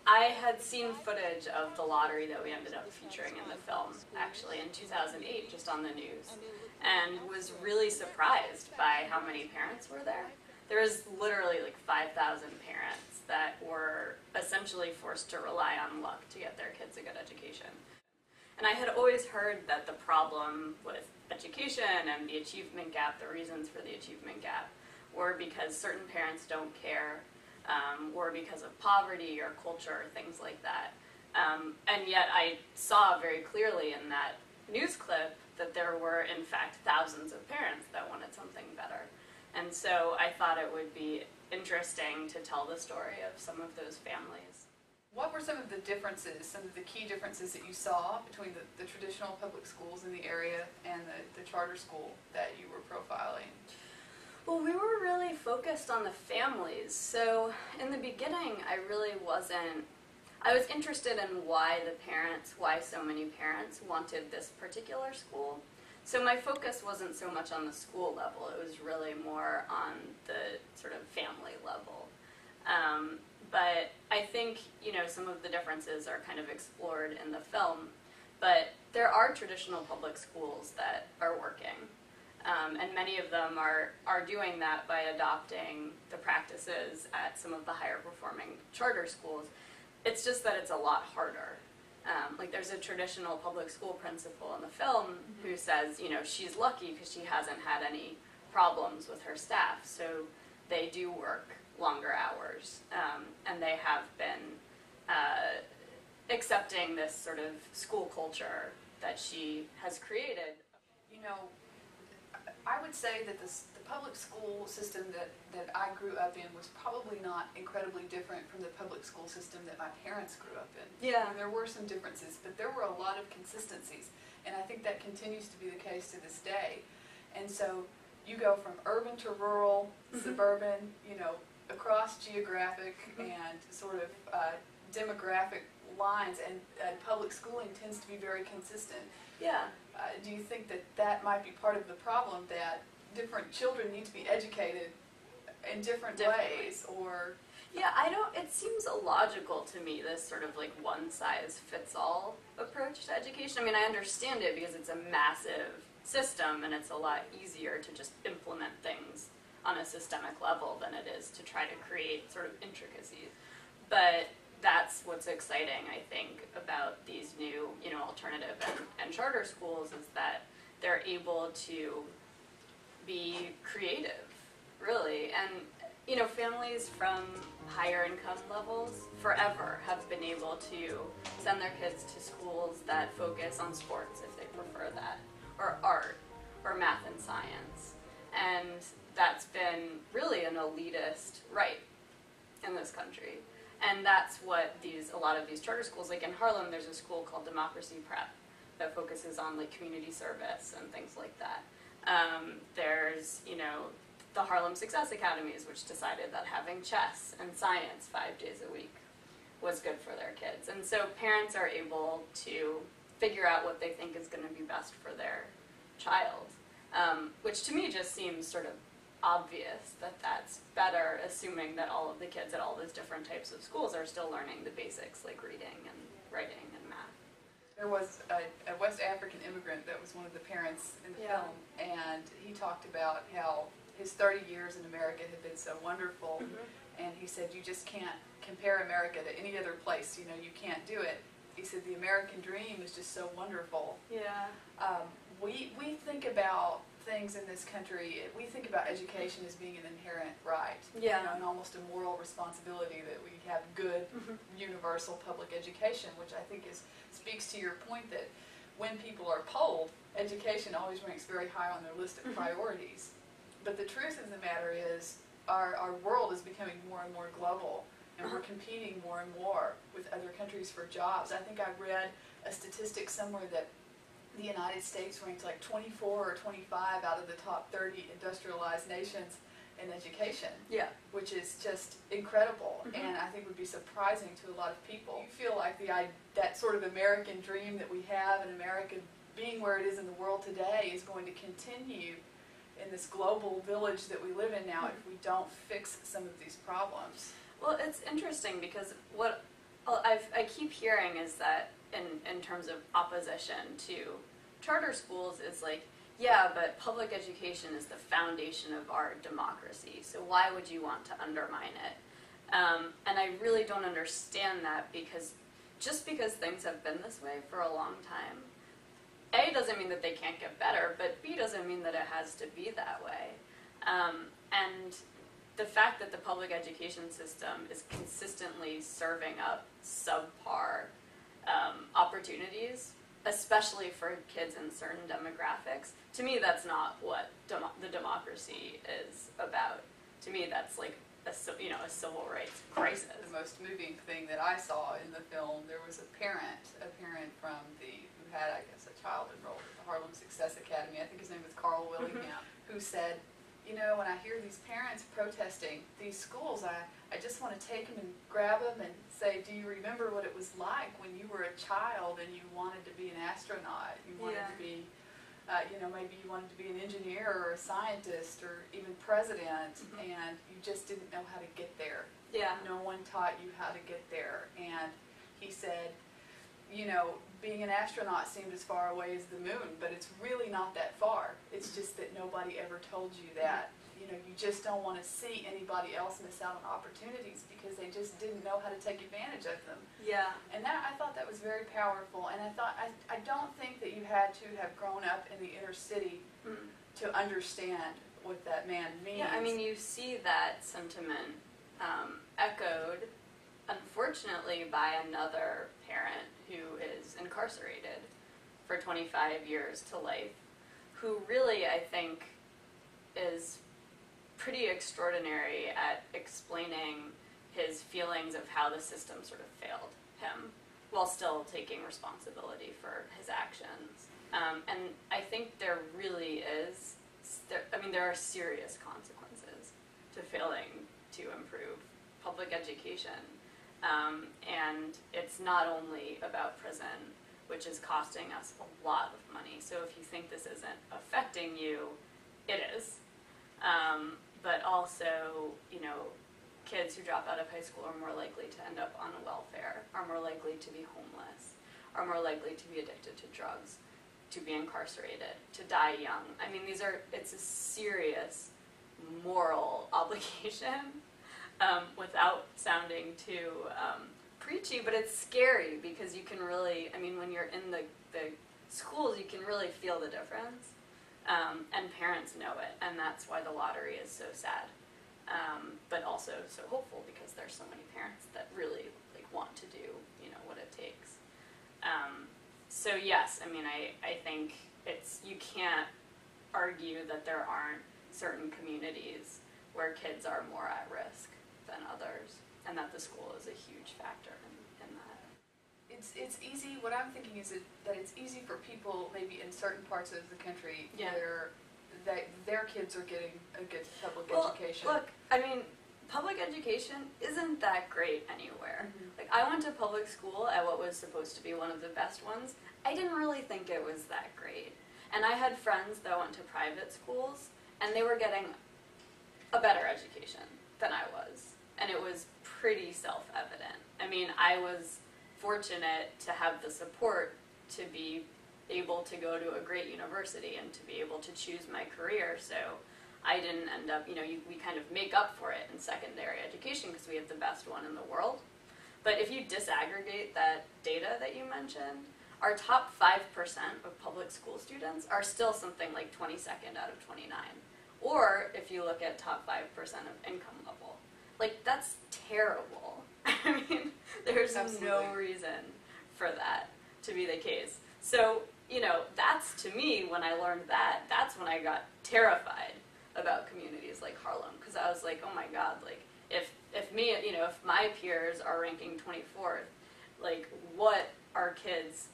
I had seen footage of the lottery that we ended up featuring in the film, actually, in 2008, just on the news, and was really surprised by how many parents were there. There was literally like 5,000 parents that were essentially forced to rely on luck to get their kids a good education. And I had always heard that the problem with education and the achievement gap, the reasons for the achievement gap, were because certain parents don't care, or because of poverty or culture, things like that. And yet I saw very clearly in that news clip that there were, in fact, thousands of parents that wanted something better. And so I thought it would be interesting to tell the story of some of those families. What were some of the differences, some of the key differences that you saw between the traditional public schools in the area and the charter school that you were profiling? Well, we were really focused on the families. So in the beginning, I was interested in why so many parents wanted this particular school. So my focus wasn't so much on the school level, it was really more on the sort of family level. But I think, some of the differences are kind of explored in the film, but there are traditional public schools that are working. And many of them are doing that by adopting the practices at some of the higher performing charter schools. It's just that it's a lot harder. Like there's a traditional public school principal in the film who says, she's lucky because she hasn't had any problems with her staff. So they do work longer hours, and they have been accepting this sort of school culture that she has created. I would say that the public school system that I grew up in was probably not incredibly different from the public school system that my parents grew up in. Yeah. I mean, there were some differences, but there were a lot of consistencies, and I think that continues to be the case to this day. And so you go from urban to rural, suburban, across geographic and sort of demographic lines, and public schooling tends to be very consistent. Yeah. Do you think that might be part of the problem, that different children need to be educated in different ways, or? Yeah, it seems illogical to me, this sort of like one-size-fits-all approach to education. I mean, I understand it because it's a massive system and it's a lot easier to just implement things on a systemic level than it is to try to create sort of intricacies. But that's what's exciting, I think, about these new, alternative and charter schools, is that they're able to be creative, really. And, families from higher income levels forever have been able to send their kids to schools that focus on sports, if they prefer that, or art, or math and science. And that's been really an elitist right in this country. And that's what a lot of these charter schools, like in Harlem, there's a school called Democracy Prep that focuses on like community service and things like that. There's, the Harlem Success Academies, which decided that having chess and science 5 days a week was good for their kids. And so parents are able to figure out what they think is going to be best for their child, which to me just seems sort of obvious that that's better, assuming that all of the kids at all those different types of schools are still learning the basics like reading and writing and math. There was a West African immigrant that was one of the parents in the film, and he talked about how his 30 years in America had been so wonderful, and he said, you just can't compare America to any other place, you can't do it. He said the American dream is just so wonderful. Yeah. We think about things in this country, we think about education as being an inherent right, and almost a moral responsibility that we have good, universal public education, which I think speaks to your point that when people are polled, education always ranks very high on their list of priorities. But the truth of the matter is, our world is becoming more and more global, and we're competing more and more with other countries for jobs. I think I read a statistic somewhere that the United States ranked like 24 or 25 out of the top 30 industrialized nations in education, which is just incredible, and I think would be surprising to a lot of people. You feel like that sort of American dream that we have, and America being where it is in the world today, is going to continue in this global village that we live in now if we don't fix some of these problems. Well, it's interesting because what Well, I keep hearing is that in terms of opposition to charter schools is like, yeah, but public education is the foundation of our democracy, so why would you want to undermine it? And I really don't understand that, because just because things have been this way for a long time, A, doesn't mean that they can't get better, but B, doesn't mean that it has to be that way. And the fact that the public education system is consistently serving up subpar opportunities, especially for kids in certain demographics, to me that's not what the democracy is about. To me that's like a civil rights crisis. The most moving thing that I saw in the film, there was a parent from who had, I guess, a child enrolled at the Harlem Success Academy. I think his name was Carl Willingham, who said, you know, when I hear these parents protesting these schools, I just want to take them and grab them and say, do you remember what it was like when you were a child and you wanted to be an astronaut? You wanted to be, maybe you wanted to be an engineer or a scientist or even president, and you just didn't know how to get there. Yeah. No one taught you how to get there. And he said, you know, being an astronaut seemed as far away as the moon, but it's really not that far. It's just that nobody ever told you that. You know, you just don't want to see anybody else miss out on opportunities because they just didn't know how to take advantage of them. Yeah. And I thought that was very powerful. And I don't think that you had to have grown up in the inner city to understand what that man means. Yeah, I mean, you see that sentiment echoed, unfortunately, by another parent who is incarcerated for 25 years to life, who really, I think, is pretty extraordinary at explaining his feelings of how the system sort of failed him while still taking responsibility for his actions. And I think there really is, there are serious consequences to failing to improve public education. And it's not only about prison, which is costing us a lot of money. So if you think this isn't affecting you, it is. But also, you know, kids who drop out of high school are more likely to end up on welfare, are more likely to be homeless, are more likely to be addicted to drugs, to be incarcerated, to die young. I mean, it's a serious moral obligation. Without sounding too preachy, but it's scary because you can really, when you're in the schools, you can really feel the difference, and parents know it, and that's why the lottery is so sad, but also so hopeful because there's so many parents that really want to do what it takes. So yes, I think you can't argue that there aren't certain communities where kids are more at risk than others, and that the school is a huge factor in that. It's easy. What I'm thinking is that it's easy for people maybe in certain parts of the country where their kids are getting a good public education. Look, public education isn't that great anywhere. I went to public school at what was supposed to be one of the best ones. I didn't really think it was that great. And I had friends that went to private schools, and they were getting a better education than I was. And it was pretty self-evident. I was fortunate to have the support to be able to go to a great university and to be able to choose my career, so I didn't end up, we kind of make up for it in secondary education because we have the best one in the world. But if you disaggregate that data that you mentioned, our top 5% of public school students are still something like 22nd out of 29. Or if you look at top 5% of income level, that's terrible. There's no reason for that to be the case. So, that's, to me, when I learned that, that's when I got terrified about communities like Harlem, because I was like, oh my God, if my peers are ranking 24th, what are kids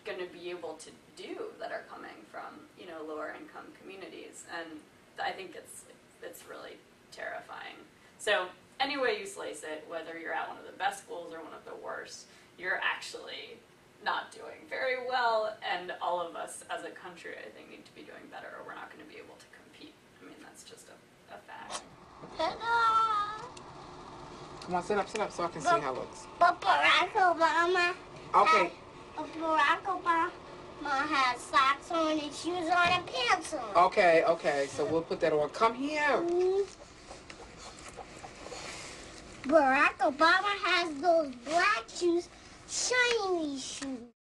going to be able to do that are coming from, lower income communities? And I think it's really terrifying. So any way you slice it, whether you're at one of the best schools or one of the worst, you're actually not doing very well, and all of us as a country, I think, need to be doing better, or we're not going to be able to compete. That's just a fact. Come on, sit up so I can see how it looks. But Barack Obama. Okay. Barack Obama has socks on and shoes on and pants on. Okay. So we'll put that on. Come here. Barack Obama has those black shoes, shiny shoes.